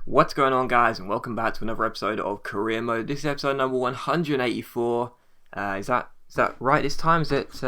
What's going on, guys, and welcome back to another episode of Career Mode. This is episode number 184. Is that right this time? Is it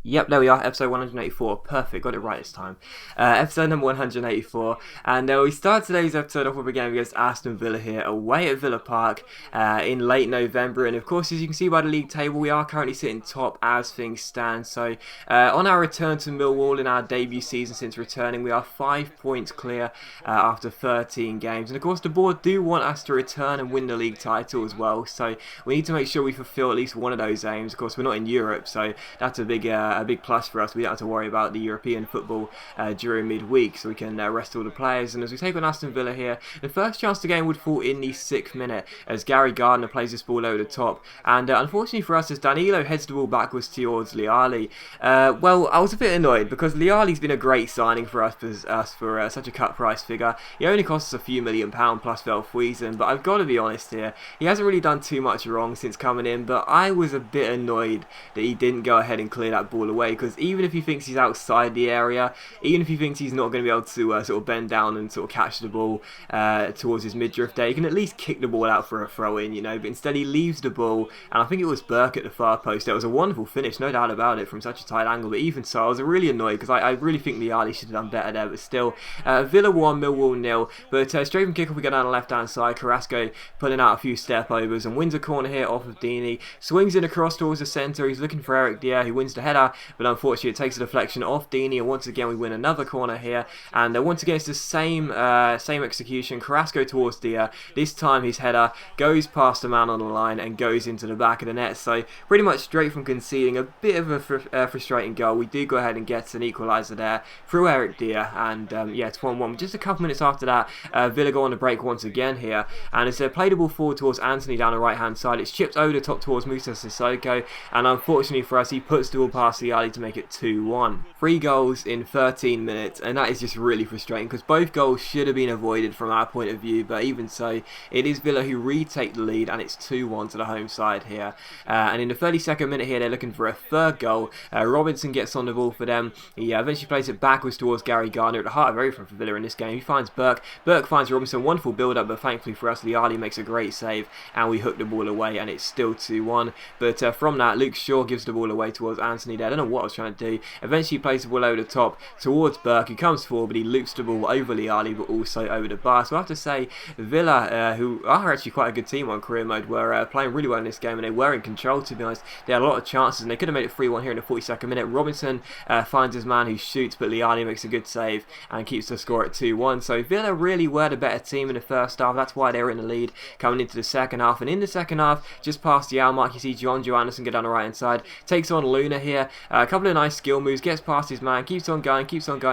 Yep, there we are, episode 184. Perfect, got it right this time. Episode number 184. And we start today's episode off with a game against Aston Villa here, away at Villa Park in late November. And of course, as you can see by the league table, we are currently sitting top as things stand. So on our return to Millwall in our debut season since returning, we are 5 points clear after 13 games. And of course, the board do want us to return and win the league title as well. So we need to make sure we fulfill at least one of those aims. Of course, we're not in Europe, so that's a big plus for us. We don't have to worry about the European football during midweek, so we can rest all the players. And as we take on Aston Villa here, the first chance of the game would fall in the 6th minute as Gary Gardner plays this ball over the top. And unfortunately for us, as Danilo heads the ball backwards towards Liali. Well, I was a bit annoyed because Liali's been a great signing for us for such a cut price figure. He only costs us a few £1 plus Velfuisen, but I've got to be honest here, he hasn't really done too much wrong since coming in, but I was a bit annoyed that he didn't go ahead and clear that ball away, because even if he thinks he's outside the area, even if he thinks he's not going to be able to sort of bend down and sort of catch the ball towards his midriff there, he can at least kick the ball out for a throw-in, you know, but instead he leaves the ball, and I think it was Burke at the far post. It was a wonderful finish, no doubt about it, from such a tight angle, but even so, I was really annoyed, because I really think Liali should have done better there, but still, Villa 1, Millwall 0, but straight from kick-off we go down the left-hand side, Carrasco pulling out a few step-overs, and wins a corner here off of Deeney, swings it across towards the centre, he's looking for Eric Dier, who wins the header, but unfortunately it takes a deflection off Deeney, and once again we win another corner here, and once again it's the same execution, Carrasco towards Dier. This time his header goes past the man on the line and goes into the back of the net, so pretty much straight from conceding a bit of a frustrating goal, we do go ahead and get an equaliser there through Eric Dier, and yeah, it's 1-1. Just a couple minutes after that, Villa go on the break once again here, and as they play the ball forward towards Anthony down the right hand side, it's chipped over the top towards Musa Sissoko, and unfortunately for us, he puts the ball past the alley to make it 2-1. 3 goals in 13 minutes, and that is just really frustrating because both goals should have been avoided from our point of view, but even so, it is Villa who retake the lead, and it's 2-1 to the home side here. And in the 32nd minute here, they're looking for a third goal. Robinson gets on the ball for them. He eventually plays it backwards towards Gary Gardner at the heart of everything for Villa in this game. He finds Burke. Burke finds Robinson. Wonderful build-up, but thankfully for us, Liali makes a great save, and we hook the ball away, and it's still 2-1. But from that, Luke Shaw gives the ball away towards Anthony there. I don't know what I was trying to do. Eventually plays the ball over the top towards Burke, who comes forward, but he loops the ball over Liali, but also over the bar. So I have to say, Villa, who are actually quite a good team on career mode, were playing really well in this game, and they were in control, to be honest. They had a lot of chances, and they could have made it 3-1 here in the 42nd minute. Robinson finds his man who shoots, but Liali makes a good save and keeps the score at 2-1. So Villa really were the better team in the first half. That's why they were in the lead coming into the second half. And in the second half, just past the hour mark, you see John Johannesson go down the right hand side, takes on Luna here. A couple of nice skill moves, gets past his man, keeps on going.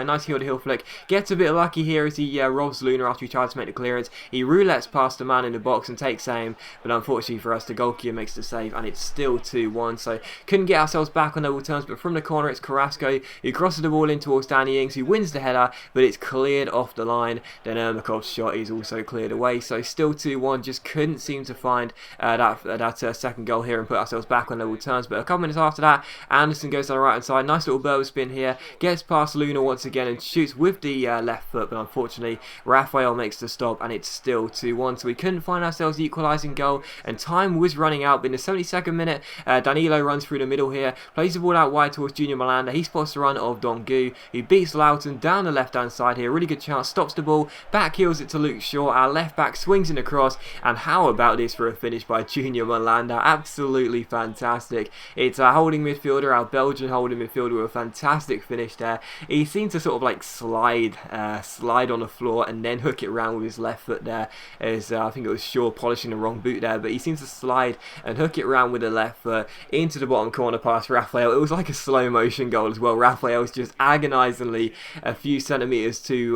Nice heel-to-heel flick. Gets a bit lucky here as he robs Luna after he tries to make the clearance. He roulettes past the man in the box and takes aim, but unfortunately for us, the goalkeeper makes the save, and it's still 2-1. So couldn't get ourselves back on level terms, but from the corner, it's Carrasco who crosses the ball in towards Danny Ings, who wins the header, but it's cleared off the line. Then Ermakov's shot is also cleared away, so still 2-1. Just couldn't seem to find that second goal here and put ourselves back on level terms. But a couple minutes after that, Anderson goes down the right hand side. Nice little Berber spin here, gets past Luna once again and shoots with the left foot, but unfortunately Raphael makes the stop, and it's still 2-1. So we couldn't find ourselves the equalising goal, and time was running out. But in the 72nd minute, Danilo runs through the middle here, plays the ball out wide towards Junior Malanda. He spots the run of Dongu, who beats Loughton down the left hand side here. Really good chance, stops the ball, back heels it to Luke Shaw. Our left back swings in across, and how about this for a finish by Junior Malanda? Absolutely fantastic. It's our holding midfielder, our Belgian holding midfielder, with a fantastic finish there. He seemed to sort of like slide on the floor and then hook it around with his left foot there, as I think it was Shaw polishing the wrong boot there, but he seems to slide and hook it around with the left foot into the bottom corner past Raphael. It was like a slow motion goal as well. Raphael was just agonisingly a few centimetres too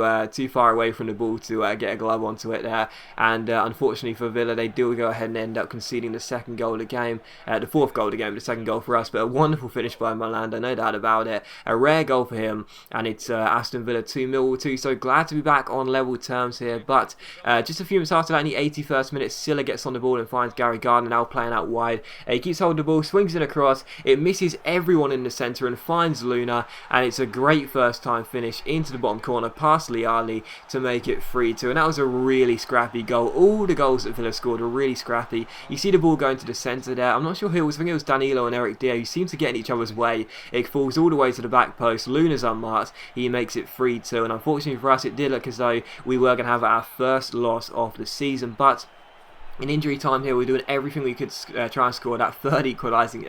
far away from the ball to get a glove onto it there, and unfortunately for Villa, they do go ahead and end up conceding the second goal of the game, the fourth goal of the game, the second goal for us. But a wonderful finish by by Malanda, no doubt about it. A rare goal for him, and it's Aston Villa 2, Millwall 2, so glad to be back on level terms here. But just a few minutes after that, in the 81st minute, Silla gets on the ball and finds Gary Gardner now playing out wide. He keeps holding the ball, swings it across, it misses everyone in the centre and finds Luna, and it's a great first time finish into the bottom corner past Liali to make it 3-2, and that was a really scrappy goal. All the goals that Villa scored were really scrappy. You see the ball going to the centre there. I'm not sure who it was. I think it was Danilo and Eric Dier who seem to get in each other's way. It falls all the way to the back post. Luna's unmarked. He makes it 3-2, and unfortunately for us, it did look as though we were going to have our first loss of the season, but in injury time here, we're doing everything we could try and score that third equalising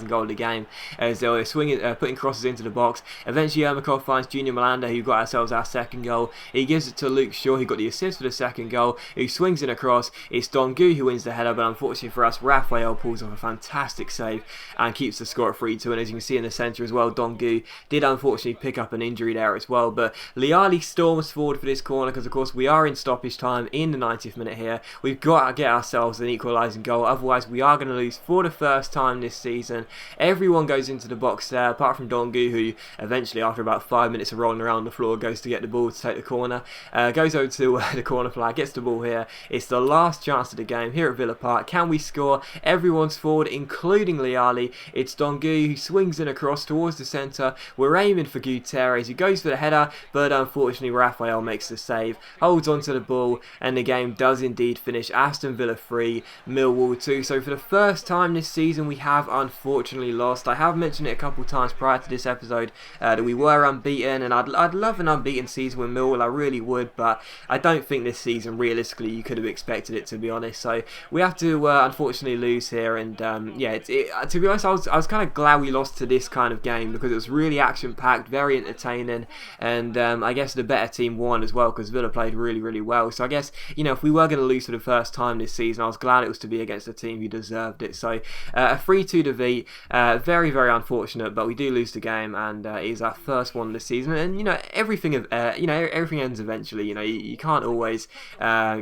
goal of the game, as they were swinging, putting crosses into the box. Eventually, Ermakov finds Junior Malanda, who got ourselves our second goal. He gives it to Luke Shaw, who got the assist for the second goal, who swings it across. It's Dongu who wins the header, but unfortunately for us, Raphael pulls off a fantastic save and keeps the score at 3-2. And as you can see in the centre as well, Dongu did unfortunately pick up an injury there as well. But Liali storms forward for this corner because, of course, we are in stoppage time in the 90th minute here. We've got to get ourselves an equalising goal, otherwise we are going to lose for the first time this season. Everyone goes into the box there apart from Dongu, who eventually after about 5 minutes of rolling around the floor goes to get the ball to take the corner, goes over to the corner flag, gets the ball here. It's the last chance of the game here at Villa Park. Can we score? Everyone's forward, including Liali. It's Dongu who swings it across towards the centre. We're aiming for Gutierrez, who goes for the header, but unfortunately Raphael makes the save, holds onto the ball, and the game does indeed finish. Aston Villa 3, Millwall 2. So for the first time this season, we have unfortunately lost. I have mentioned it a couple times prior to this episode that we were unbeaten, and I'd love an unbeaten season with Millwall, I really would, but I don't think this season realistically you could have expected it, to be honest. So we have to unfortunately lose here, and yeah, to be honest, I was kind of glad we lost to this kind of game because it was really action packed, very entertaining, and I guess the better team won as well because Villa played really well. So I guess, you know, if we were going to lose for the first time this season, I was glad it was to be against a team who deserved it. So a 3-2 defeat, very unfortunate, but we do lose the game, and it is our first one this season. And you know, everything ends eventually. You know, you can't always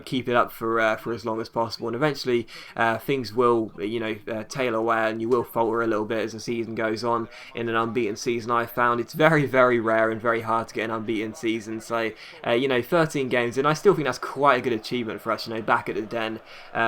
keep it up for as long as possible, and eventually things will tail away, and you will falter a little bit as the season goes on. In an unbeaten season, I found it's very rare and very hard to get an unbeaten season. So 13 games, and I still think that's quite a good achievement for us. You know, back at the Den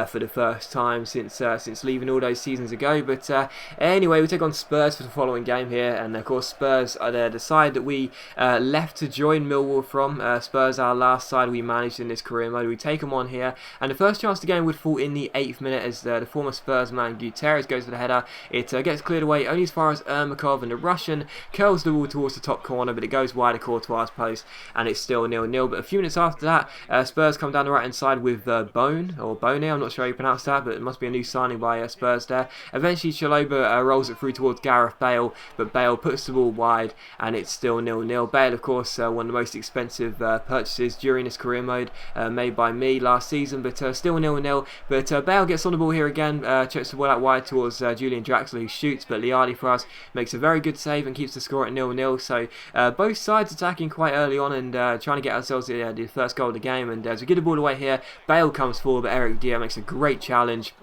for the first time since leaving all those seasons ago. But anyway, we take on Spurs for the following game here, and of course Spurs are the side that we left to join Millwall from. Spurs are our last side we managed in this career mode. We take them on here, and the first chance of the game would fall in the 8th minute as the former Spurs man Gutierrez goes for the header. It gets cleared away only as far as Ermakov, and the Russian curls the ball towards the top corner, but it goes wide of Courtois' post, and it's still 0-0. But a few minutes after that, Spurs come down the right hand side with Bone, I'm not sure how you pronounce that, but it must be a new signing by Spurs there. Eventually Chalobah rolls it through towards Gareth Bale, but Bale puts the ball wide, and it's still 0-0. Bale, of course, one of the most expensive purchases during this career mode, made by me last season, but still 0-0. But Bale gets on the ball here again, checks the ball out wide towards Julian Draxler, who shoots, but Liali for us makes a very good save and keeps the score at 0-0. So both sides attacking quite early on and trying to get ourselves the first goal of the game. And as we get the ball away here, Bale comes forward, but Eric Dier makes a great challenge,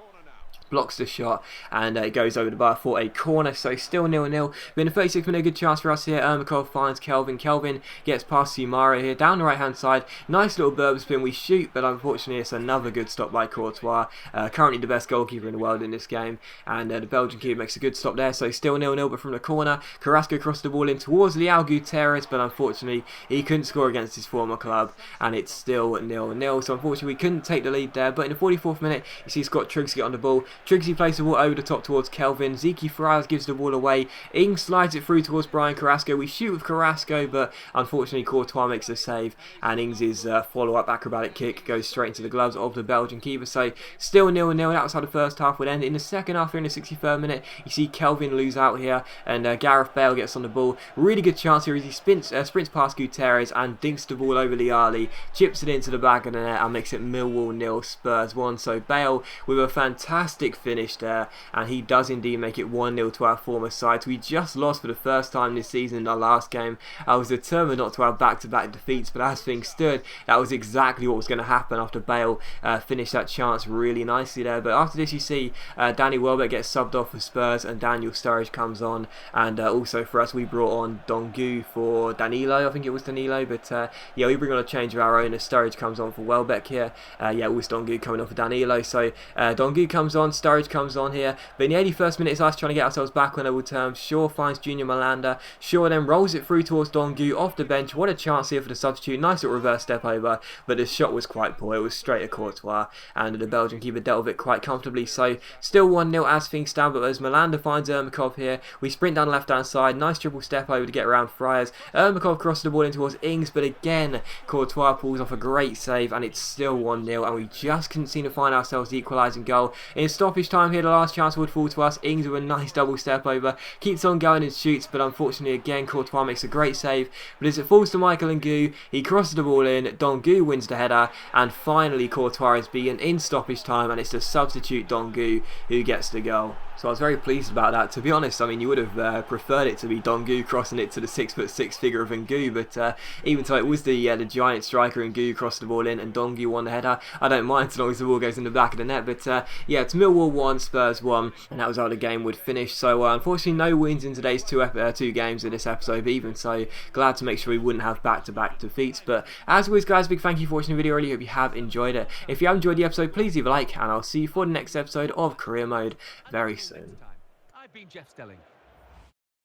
blocks the shot, and it goes over the bar for a corner. So still 0-0. But in the 36th minute, a good chance for us here. Ermakov finds Kelvin. Kelvin gets past Sumara here down the right hand side. Nice little burb spin. We shoot, but unfortunately it's another good stop by Courtois. Currently the best goalkeeper in the world in this game, and the Belgian keeper makes a good stop there. So still 0-0, but from the corner, Carrasco crossed the ball in towards Leao Gutierrez, but unfortunately he couldn't score against his former club, and it's still 0-0. So unfortunately we couldn't take the lead there. But in the 44th minute, you see Scott Triggs get on the ball. Triggsy plays the ball over the top towards Kelvin. Zeki Faraz gives the ball away. Ings slides it through towards Brian Carrasco. We shoot with Carrasco, but unfortunately Courtois makes the save, and Ings' follow-up acrobatic kick goes straight into the gloves of the Belgian keeper. So still 0-0. That's how the first half would end. In the second half, in the 63rd minute, you see Kelvin lose out here, and Gareth Bale gets on the ball. Really good chance here as he sprints past Gutierrez and dinks the ball over Liali, chips it into the back of the net, and makes it Millwall 0, Spurs 1. So Bale with a fantastic magic finish there, and he does indeed make it 1-0 to our former side. We just lost for the first time this season in our last game. I was determined not to have back-to-back defeats, but as things stood, that was exactly what was going to happen after Bale finished that chance really nicely there. But after this, you see Danny Welbeck gets subbed off for Spurs and Daniel Sturridge comes on, and also for us we brought on Dongu for Danilo. I think it was Danilo, but yeah, we bring on a change of our own as Sturridge comes on for Welbeck here. Yeah, it was Dongu coming off for Danilo, so Dongu comes on, Sturridge comes on here, but in the 81st minute it's us trying to get ourselves back on level terms. Shaw finds Junior Malanda, Shaw then rolls it through towards Dongu off the bench. What a chance here for the substitute, nice little reverse step over, but the shot was quite poor, it was straight at Courtois, and the Belgian keeper dealt with it quite comfortably. So still 1-0 as things stand, but as Malanda finds Ermakov here, we sprint down the left hand side, nice triple step over to get around Friars. Ermakov crosses the ball in towards Ings, but again Courtois pulls off a great save, and it's still 1-0, and we just couldn't seem to find ourselves the equalising goal. In stoppage time here, the last chance would fall to us. Ings with a nice double step over, keeps on going and shoots, but unfortunately again Courtois makes a great save, but as it falls to Michael Ngu, he crosses the ball in, Dongu wins the header, and finally Courtois is beaten in stoppage time, and it's the substitute Dongu who gets the goal. So I was very pleased about that, to be honest. I mean, you would have preferred it to be Dongu crossing it to the 6'6" figure of Ngu, but even so, it was the giant striker Ngu crossed the ball in and Dongu won the header. I don't mind so long as the ball goes in the back of the net, but yeah, it's Millwall 1, Spurs 1, and that was how the game would finish. So unfortunately, no wins in today's two games in this episode, but even so, glad to make sure we wouldn't have back-to-back defeats. But as always, guys, big thank you for watching the video. I really hope you have enjoyed it. If you have enjoyed the episode, please leave a like, and I'll see you for the next episode of Career Mode very soon. I've been Jeff Stelling.